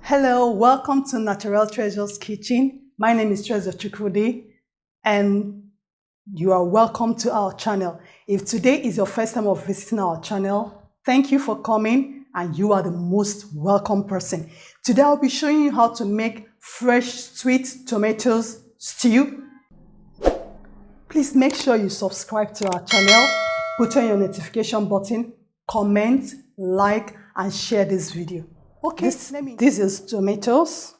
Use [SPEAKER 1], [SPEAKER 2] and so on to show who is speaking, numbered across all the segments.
[SPEAKER 1] Hello, welcome to Natural Treasures Kitchen. My name is Treasure Chukwudi and you are welcome to our channel. If today is your first time of visiting our channel, thank you for coming and you are the most welcome person. Today I'll be showing you how to make fresh sweet tomatoes stew. Please make sure you subscribe to our channel, put on your notification button, comment, like and share this video. Okay, this is tomatoes,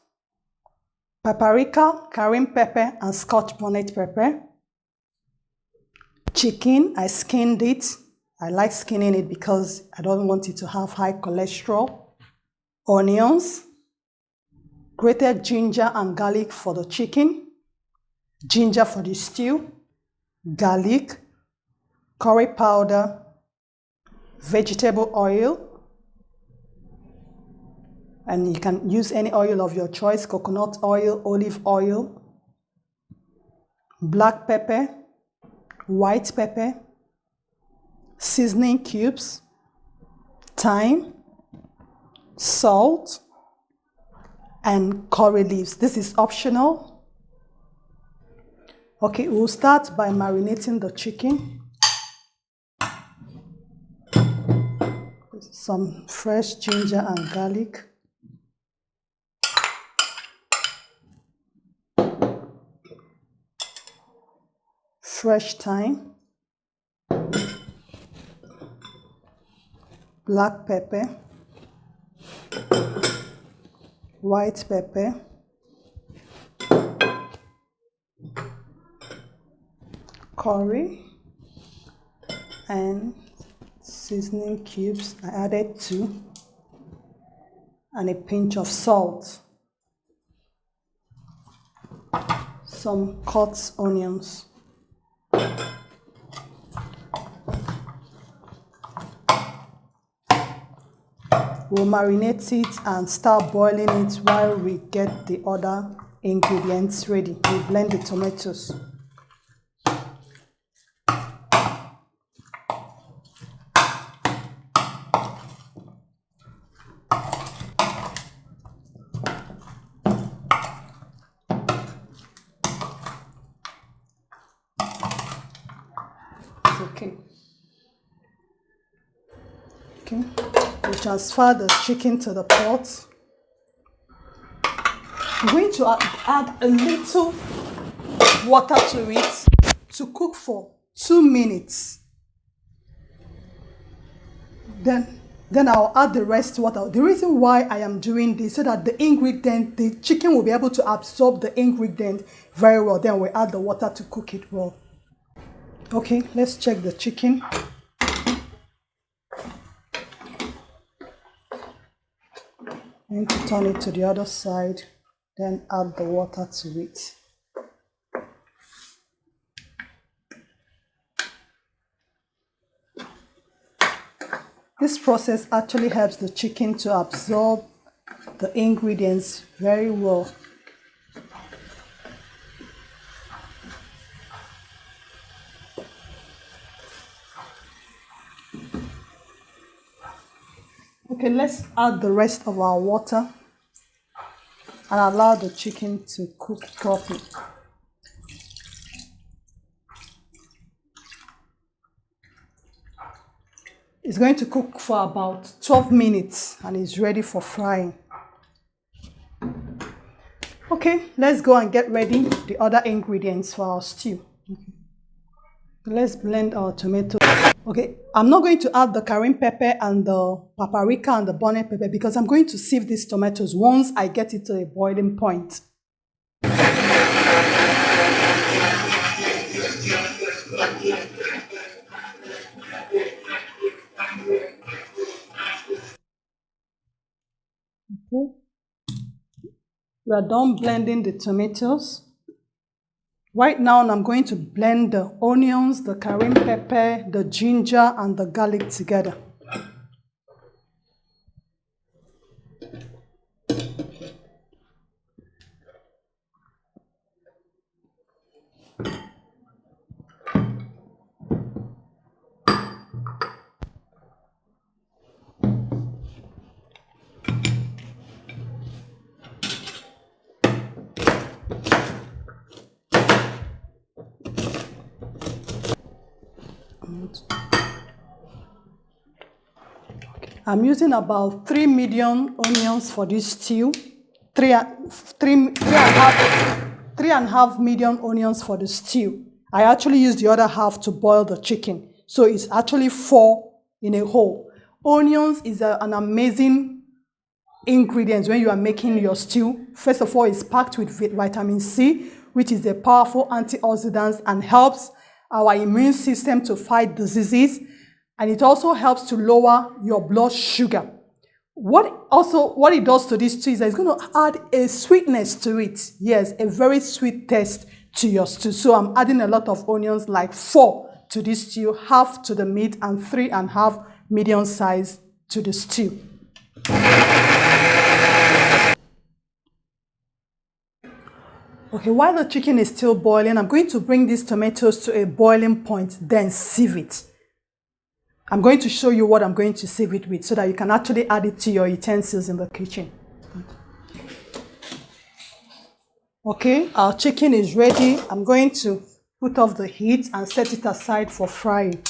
[SPEAKER 1] paprika, Cayenne pepper, and Scotch bonnet pepper. Chicken, I skinned it. I like skinning it because I don't want it to have high cholesterol. Onions, grated ginger and garlic for the chicken, ginger for the stew, garlic, curry powder, vegetable oil, and you can use any oil of your choice, coconut oil, olive oil, black pepper, white pepper, seasoning cubes, thyme, salt, and curry leaves. This is optional. Okay, we'll start by marinating the chicken. Some fresh ginger and garlic. Fresh thyme, black pepper, white pepper, curry, and seasoning cubes. I added 2, and a pinch of salt, some cut onions. We'll marinate it and start boiling it while we get the other ingredients ready. We blend the tomatoes. Okay. We transfer the chicken to the pot. I'm going to add a little water to it to cook for 2 minutes. Then I'll add the rest water. The reason why I am doing this so that the chicken will be able to absorb the ingredient very well. Then we add the water to cook it well. Okay, let's check the chicken. I need to turn it to the other side, then add the water to it. This process actually helps the chicken to absorb the ingredients very well. Okay, let's add the rest of our water and allow the chicken to cook properly. It's going to cook for about 12 minutes and it's ready for frying. Okay, let's go and get ready the other ingredients for our stew. Okay. Let's blend our tomato. Okay, I'm not going to add the Cayenne pepper and the paprika and the bonnet pepper because I'm going to sieve these tomatoes once I get it to a boiling point. Okay. We are done blending the tomatoes. Right now, I'm going to blend the onions, the Cayenne pepper, the ginger, and the garlic together. I'm using about 3 medium onions for this stew. Three and a half medium onions for the stew. I actually use the other half to boil the chicken. So it's actually 4 in a whole. Onions is an amazing ingredient when you are making your stew. First of all, it's packed with vitamin C, which is a powerful antioxidant and helps our immune system to fight diseases. And it also helps to lower your blood sugar. What it does to this stew is that it's going to add a sweetness to it. Yes, a very sweet taste to your stew. So I'm adding a lot of onions, like 4 to this stew, half to the meat and 3.5 medium size to the stew. Okay, while the chicken is still boiling, I'm going to bring these tomatoes to a boiling point, then sieve it. I'm going to show you what I'm going to sieve it with so that you can actually add it to your utensils in the kitchen. Okay, our chicken is ready. I'm going to put off the heat and set it aside for frying.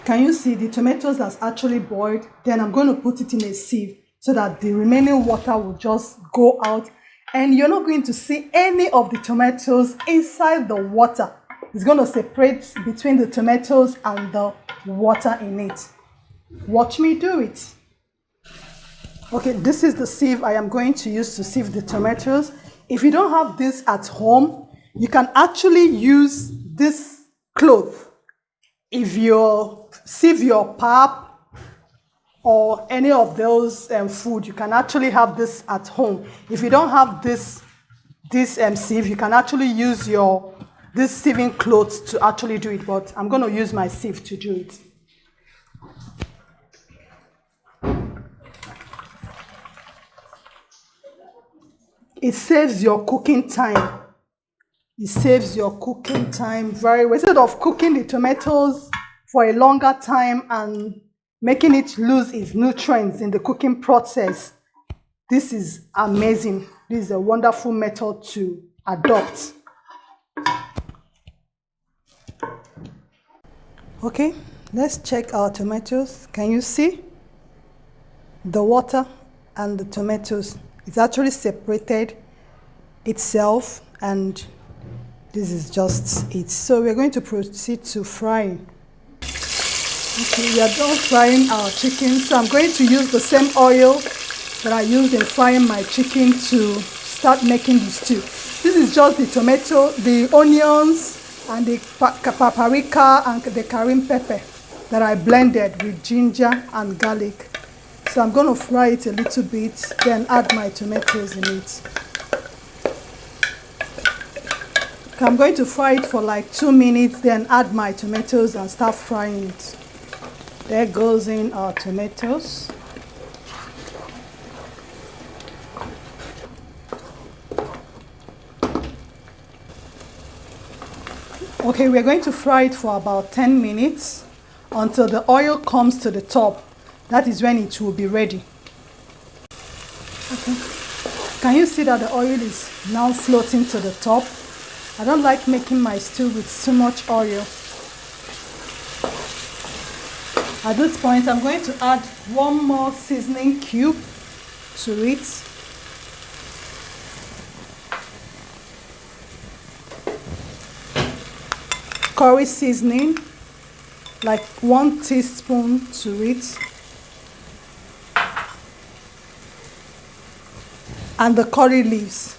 [SPEAKER 1] Can you see the tomatoes that's actually boiled? Then I'm going to put it in a sieve so that the remaining water will just go out and you're not going to see any of the tomatoes inside the water. It's going to separate between the tomatoes and the water in it. Watch me do it. Okay, this is the sieve I am going to use to sieve the tomatoes. If you don't have this at home, you can actually use this cloth. If you sieve your pap or any of those food, you can actually have this at home. If you don't have this sieve, you can actually use this sieving cloth to actually do it, but I'm going to use my sieve to do it. It saves your cooking time. It saves your cooking time very well. Instead of cooking the tomatoes for a longer time and making it lose its nutrients in the cooking process, this is amazing. This is a wonderful method to adopt. Okay, let's check our tomatoes. Can you see the water and the tomatoes? It's actually separated itself, and this is just it. So we're going to proceed to frying. Okay, we are done frying our chicken. So I'm going to use the same oil that I used in frying my chicken to start making the stew. This is just the tomato, the onions, and the paprika and the Cayenne pepper that I blended with ginger and garlic. So I'm going to fry it a little bit, then add my tomatoes in it. Okay, I'm going to fry it for like 2 minutes, then add my tomatoes and start frying it. There goes in our tomatoes. Okay, we're going to fry it for about 10 minutes until the oil comes to the top. That is when it will be ready. Okay. Can you see that the oil is now floating to the top? I don't like making my stew with too much oil. At this point, I'm going to add 1 more seasoning cube to it. Curry seasoning, like 1 teaspoon to it. And the curry leaves.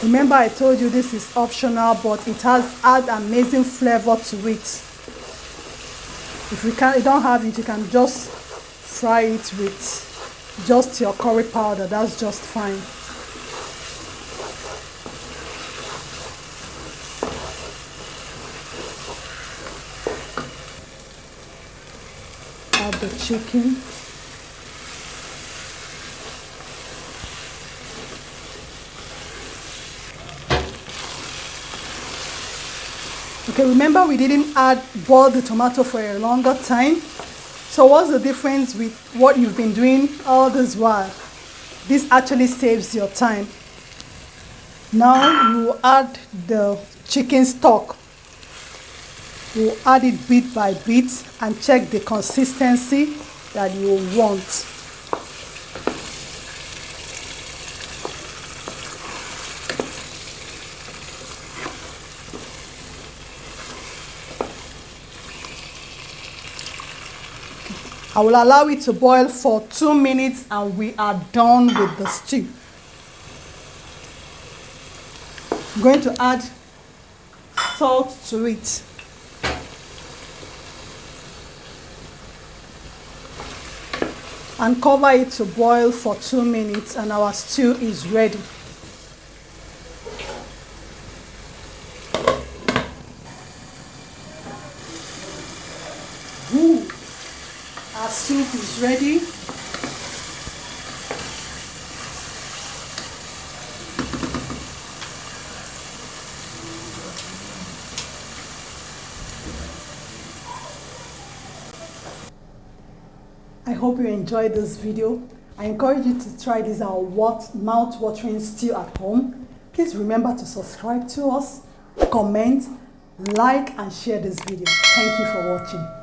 [SPEAKER 1] Remember, I told you this is optional, but it adds amazing flavor to it. If you don't have it, you can just fry it with just your curry powder. That's just fine. Add the chicken. Okay, remember we didn't boil the tomato for a longer time. So what's the difference with what you've been doing all this while? This actually saves your time. Now you will add the chicken stock. You will add it bit by bit and check the consistency that you want. I will allow it to boil for 2 minutes and we are done with the stew. I'm going to add salt to it. And cover it to boil for 2 minutes and our stew is ready. Ooh, our soup is ready. I hope you enjoyed this video. I encourage you to try this mouth-watering stew at home. Please remember to subscribe to us, comment, like and share this video. Thank you for watching.